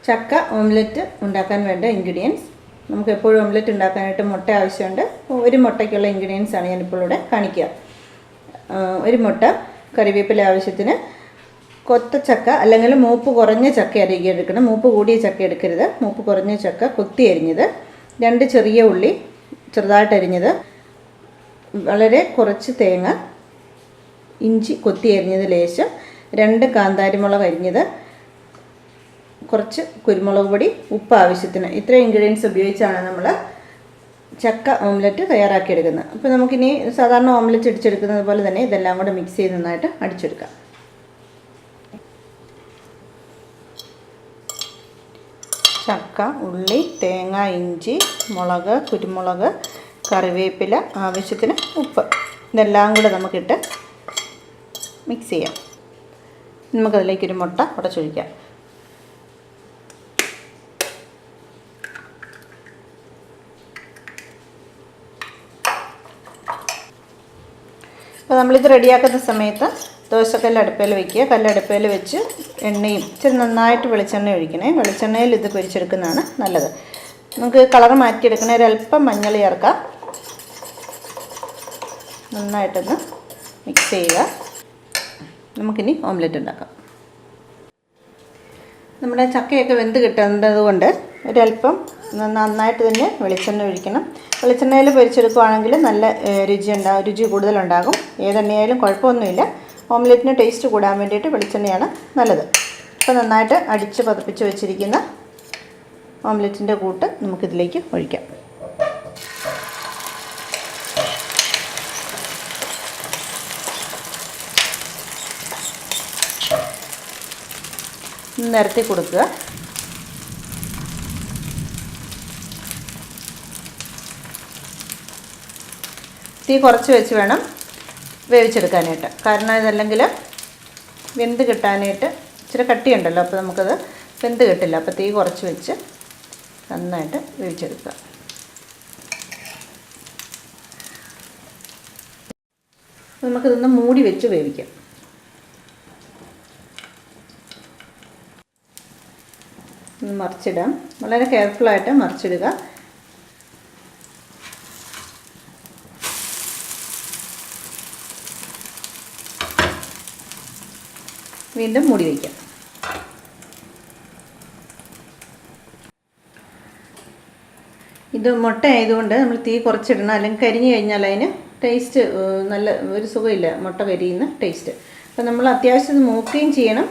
ചക്ക ഓംലെറ്റ് ഉണ്ടാക്കാൻ വേണ്ട ഇൻഗ്രീഡിയൻസ്. നമുക്ക് എപ്പോഴും ഓംലെറ്റ് ഉണ്ടാക്കാനായിട്ട് മുട്ട ആവശ്യമുണ്ട്. ഒരു മുട്ടയ്ക്കുള്ള ഇൻഗ്രീഡിയൻസ് ആണ് ഞാനിപ്പോൾ ഇവിടെ കാണിക്കുക. ഒരു മുട്ട, കറിവേപ്പില ആവശ്യത്തിന്, കൊത്ത ചക്ക അല്ലെങ്കിൽ മൂപ്പ് കുറഞ്ഞ ചക്ക എടുക്കണം. മൂപ്പ് കൂടിയ ചക്ക എടുക്കരുത്. മൂപ്പ് കുറഞ്ഞ ചക്ക കൊത്തി അരിഞ്ഞത്, 2 ചെറിയ ഉള്ളി ചെറുതായിട്ട് അരിഞ്ഞത്, വളരെ കുറച്ച് തേങ്ങ, ഇഞ്ചി കൊത്തി അരിഞ്ഞത് ലേശം, 2 കാന്താരിമുളക് അരിഞ്ഞത്, കുറച്ച് കുരുമുളക് പൊടി, ഉപ്പ് ആവശ്യത്തിന്. ഇത്രയും ഇൻഗ്രീഡിയൻസ് ഉപയോഗിച്ചാണ് നമ്മൾ ചക്ക ഓംലെറ്റ് തയ്യാറാക്കിയെടുക്കുന്നത്. അപ്പോൾ നമുക്കിനി സാധാരണ ഓംലെറ്റ് അടിച്ചെടുക്കുന്നത് പോലെ തന്നെ ഇതെല്ലാം കൂടെ മിക്സ് ചെയ്ത് നന്നായിട്ട് അടിച്ചെടുക്കാം. ചക്ക, ഉള്ളി, തേങ്ങ, ഇഞ്ചി, മുളക്, കുരുമുളക്, കറിവേപ്പില, ആവശ്യത്തിന് ഉപ്പ്, ഇതെല്ലാം കൂടെ നമുക്കിട്ട് മിക്സ് ചെയ്യാം. നമുക്കതിലേക്കൊരു മുട്ട ഉടച്ചൊഴിക്കാം. അപ്പോൾ നമ്മളിത് റെഡിയാക്കുന്ന സമയത്ത് ദോശക്കല്ല് അടുപ്പയിൽ വയ്ക്കുക. കല്ലടുപ്പയിൽ വെച്ച് എണ്ണയും ഇച്ചിരി നന്നായിട്ട് വെളിച്ചെണ്ണ ഒഴിക്കണേ. വെളിച്ചെണ്ണയിൽ ഇത് പൊരിച്ചെടുക്കുന്നതാണ് നല്ലത്. നമുക്ക് കളർ മാറ്റിയെടുക്കണേ. ഒരല്പം മഞ്ഞൾ ചേർക്കാം. നന്നായിട്ടൊന്ന് മിക്സ് ചെയ്യുക. നമുക്കിനി ഓംലെറ്റ് ഉണ്ടാക്കാം. നമ്മുടെ ചക്കയൊക്കെ വെന്ത് കിട്ടേണ്ടത് കൊണ്ട് ഒരല്പം നന്നായിട്ട് തന്നെ വെളിച്ചെണ്ണ ഒഴിക്കണം. വെളിച്ചെണ്ണയിൽ പൊരിച്ചെടുക്കുകയാണെങ്കിൽ നല്ല രുചി കൂടുതലുണ്ടാകും. ഏതെണ്ണയായാലും കുഴപ്പമൊന്നുമില്ല. ഓംലെറ്റിന് ടേസ്റ്റ് കൂടാൻ വേണ്ടിയിട്ട് വെളിച്ചെണ്ണയാണ് നല്ലത്. അപ്പോൾ നന്നായിട്ട് അടിച്ച് പതപ്പിച്ച് വെച്ചിരിക്കുന്ന ഓംലെറ്റിൻ്റെ കൂട്ട് നമുക്കിതിലേക്ക് ഒഴിക്കാം. നിരത്തി കൊടുക്കുക. തീ കുറച്ച് വെച്ച് വേണം വേവിച്ചെടുക്കാനായിട്ട്. കാരണം ഇതല്ലെങ്കിൽ വെന്ത് കിട്ടാനായിട്ട് ഇച്ചിരി കട്ടിയുണ്ടല്ലോ, അപ്പോൾ നമുക്കത് വെന്ത് കിട്ടില്ല. അപ്പോൾ തീ കുറച്ച് വെച്ച് നന്നായിട്ട് വേവിച്ചെടുക്കുക. നമുക്കിതൊന്ന് മൂടി വെച്ച് വേവിക്കാം. ഒന്ന് മറിച്ചിടാം. വളരെ കെയർഫുള്ളായിട്ട് മറിച്ചിടുക. വീണ്ടും മൂടി വയ്ക്കാം. ഇത് മുട്ട ആയതുകൊണ്ട് നമ്മൾ തീ കുറച്ചിടണം, അല്ലെങ്കിൽ കരിഞ്ഞു കഴിഞ്ഞാൽ അതിന് ടേസ്റ്റ് നല്ല ഒരു സുഖമില്ല, മുട്ട കരിയുന്ന ടേസ്റ്റ്. അപ്പോൾ നമ്മൾ അത്യാവശ്യം മൂക്കുകയും ചെയ്യണം,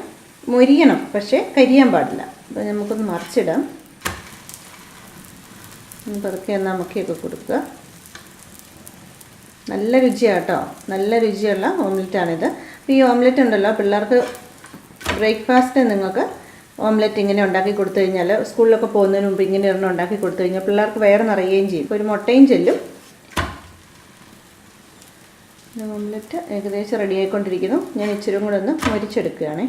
മൊരിയണം, പക്ഷേ കരിയാൻ പാടില്ല. അപ്പോൾ നമുക്കൊന്ന് മറിച്ചിടാം. പതുക്കെ എന്നാൽ മുക്കിയൊക്കെ കൊടുക്കുക. നല്ല രുചിയാണ് കേട്ടോ, നല്ല രുചിയുള്ള ഓംലെറ്റാണിത്. അപ്പോൾ ഈ ഓംലെറ്റ് ഉണ്ടല്ലോ, പിള്ളേർക്ക് ബ്രേക്ക്ഫാസ്റ്റിന് നിങ്ങൾക്ക് ഓംലെറ്റ് ഇങ്ങനെ ഉണ്ടാക്കി കൊടുത്തു കഴിഞ്ഞാൽ, സ്കൂളിലൊക്കെ പോകുന്നതിന് മുമ്പ് ഇങ്ങനെ ഒരെണ്ണം ഉണ്ടാക്കി കൊടുത്തു കഴിഞ്ഞാൽ പിള്ളേർക്ക് വയറ് നിറയുകയും ചെയ്യും. ഇപ്പോൾ ഒരു മുട്ടയും ചെല്ലും. ഓംലെറ്റ് ഏകദേശം റെഡി ആയിക്കൊണ്ടിരിക്കുന്നു. ഞാൻ ഇച്ചിരി കൂടെ ഒന്ന് മൊരിച്ചെടുക്കുകയാണേ.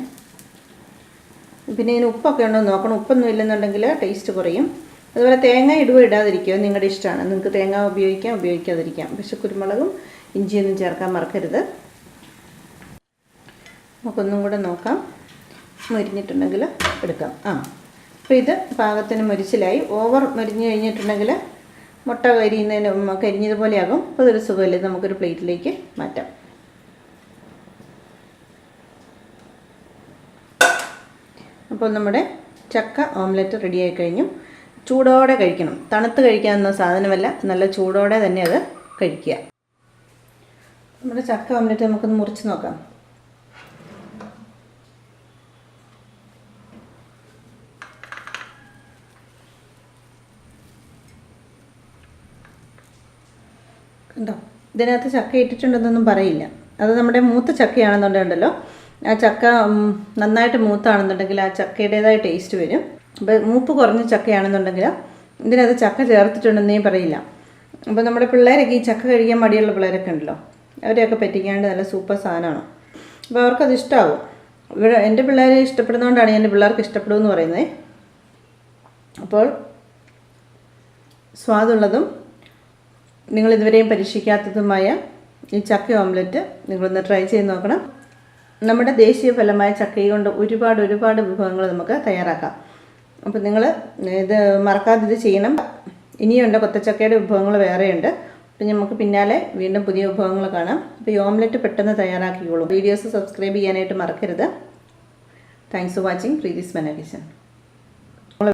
പിന്നെ ഇതിന് ഉപ്പൊക്കെ ഉണ്ടോ എന്ന് നോക്കണം. ഉപ്പൊന്നും ഇല്ലെന്നുണ്ടെങ്കിൽ ടേസ്റ്റ് കുറയും. അതുപോലെ തേങ്ങ ഇടുവോ ഇടാതിരിക്കുകയോ നിങ്ങളുടെ ഇഷ്ടമാണ്. നിങ്ങൾക്ക് തേങ്ങ ഉപയോഗിക്കാം, ഉപയോഗിക്കാതിരിക്കാം. പക്ഷേ കുരുമുളകും ഇഞ്ചിയൊന്നും ചേർക്കാൻ മറക്കരുത്. നമുക്കൊന്നും കൂടെ നോക്കാം. മൊരിഞ്ഞിട്ടുണ്ടെങ്കിൽ എടുക്കാം. അപ്പോൾ ഇത് പാകത്തിന് മൊരിച്ചിലായി. ഓവർ മൊരിഞ്ഞ് കഴിഞ്ഞിട്ടുണ്ടെങ്കിൽ മുട്ട കരിഞ്ഞതുപോലെയാകും. അപ്പോൾ അതൊരു സുഖമില്ല. നമുക്കൊരു പ്ലേറ്റിലേക്ക് മാറ്റാം. അപ്പോൾ നമ്മുടെ ചക്ക ഓംലെറ്റ് റെഡിയായി കഴിഞ്ഞു. ചൂടോടെ കഴിക്കണം. തണുത്ത് കഴിക്കാവുന്ന സാധനമല്ല, നല്ല ചൂടോടെ തന്നെ അത് കഴിക്കുക. നമ്മുടെ ചക്ക ഓംലെറ്റ് നമുക്കൊന്ന് മുറിച്ച് നോക്കാം. കണ്ടോ, ഇതിനകത്ത് ചക്ക ഇട്ടിട്ടുണ്ടെന്നൊന്നും പറയില്ല. അത് നമ്മുടെ മൂത്ത ചക്കയാണെന്നുണ്ടല്ലോ, ആ ചക്ക നന്നായിട്ട് മൂത്താണെന്നുണ്ടെങ്കിൽ ആ ചക്കയുടേതായ ടേസ്റ്റ് വരും. അപ്പോൾ മൂപ്പ് കുറഞ്ഞ ചക്കയാണെന്നുണ്ടെങ്കിൽ ഇതിനകത്ത് ചക്ക ചേർത്തിട്ടുണ്ടെന്നേ പറയില്ല. അപ്പോൾ നമ്മുടെ പിള്ളേരൊക്കെ ഈ ചക്ക കഴിക്കാൻ മടിയുള്ള പിള്ളേരൊക്കെ ഉണ്ടല്ലോ, അവരെയൊക്കെ പറ്റിക്കാണ്ട് നല്ല സൂപ്പർ സാധനമാണ്. അപ്പോൾ അവർക്കത് ഇഷ്ടമാകും. ഇവിടെ എൻ്റെ പിള്ളേരെ ഇഷ്ടപ്പെടുന്നതുകൊണ്ടാണ് എൻ്റെ പിള്ളേർക്ക് ഇഷ്ടപ്പെടുമെന്ന് പറയുന്നത്. അപ്പോൾ സ്വാദുള്ളതും നിങ്ങളിതുവരെയും പരീക്ഷിക്കാത്തതുമായ ഈ ചക്ക ഓംലെറ്റ് നിങ്ങളൊന്ന് ട്രൈ ചെയ്ത് നോക്കണം. നമ്മുടെ ദേശീയ ഫലമായ ചക്കയെ കൊണ്ട് ഒരുപാട് വിഭവങ്ങൾ നമുക്ക് തയ്യാറാക്കാം. അപ്പോൾ നിങ്ങൾ ഇത് മറക്കാതെ ഇത് ചെയ്യണം. ഇനിയുണ്ട് കൊത്തച്ചക്കയുടെ വിഭവങ്ങൾ വേറെയുണ്ട്. അപ്പം നമുക്ക് പിന്നാലെ വീണ്ടും പുതിയ വിഭവങ്ങൾ കാണാം. അപ്പോൾ ഈ ഓംലെറ്റ് പെട്ടെന്ന് തയ്യാറാക്കിക്കോളൂ. വീഡിയോസ് സബ്സ്ക്രൈബ് ചെയ്യാനായിട്ട് മറക്കരുത്. Thanks for watching Preethi's Mana kitchen.